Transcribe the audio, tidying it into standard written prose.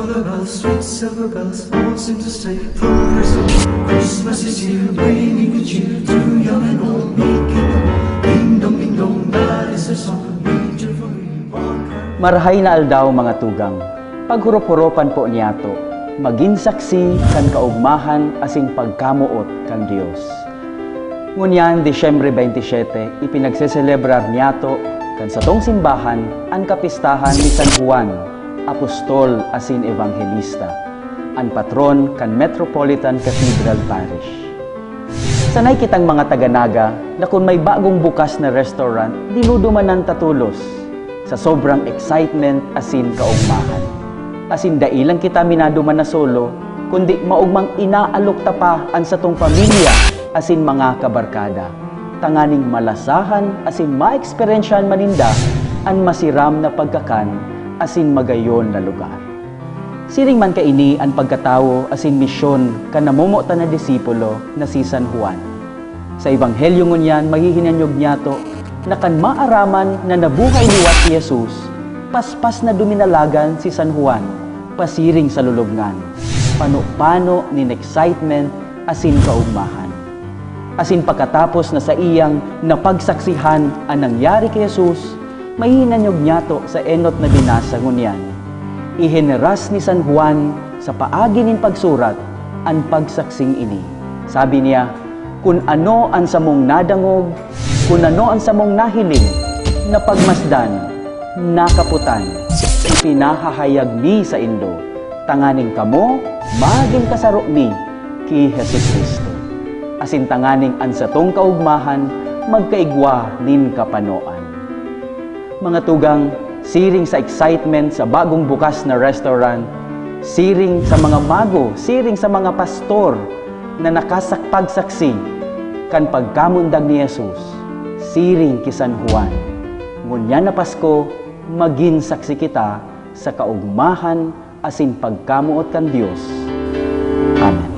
the bells, sweet silver bells, all seem to say progress on. Christmas is here, bringing good cheer to young and old. Make it ding dong, that is the song. Major for me, Marahay na aldaw mga tugang, paghurup-hurupan po niyato, maging saksi kan kaugmahan asing pagkamuot kan Dios. Ngunyan, Disyembre 27, ipinagseselebrar niyato kan sa tong simbahan ang kapistahan ni San Juan, Apostol asin Evangelista, ang patron kan Metropolitan Cathedral Parish. Sanay kitang mga taga-Naga na kung may bagong bukas na restaurant, dinudumanan tatulos sa sobrang excitement asin kaugmahan. Asin dailang kita minaduman na solo, kundi maugmang inaalok ta pa ang sa tong pamilya asin mga kabarkada. Tanganing malasahan asin ma-eksperyensyahan maninda ang masiram na pagkakan asin magayon na lugar. Siring man kaini ang pagkatawo asin misyon kan namumuta na disipulo na si San Juan. Sa Ebanghelyo ngunyan mahihinanyog niyato na kan maaraman na nabuhay liwat si Jesus, paspas na duminalagan si San Juan, pasiring sa lulubngan, pano-pano nin excitement asin kaugmahan. Asin pagkatapos na sa iyang napagsaksihan ang nangyari kay Jesus, mahihinanyog niyato sa enot na binasa ngunyan. Iheneras ni San Juan sa paagi nin pagsurat ang pagsaksing ini. Sabi niya, kung ano ang samong nadangog, kung ano ang samong nahiling, napagmasdan, nakaputan, ipinahahayag mi sa indo, tanganing kamo, maging kasaro mi ki Jesucristo. Asin tanganing ang satong kaugmahan, magkaigwa nin kapanoan. Mga tugang, siring sa excitement sa bagong bukas na restaurant, siring sa mga mago, siring sa mga pastor na nakasakpagsaksi kan pagkamundag ni Jesus, siring ki San Juan. Ngunyan na Pasko, maging saksi kita sa kaugmahan asin pagkamuot kan Dios. Amen.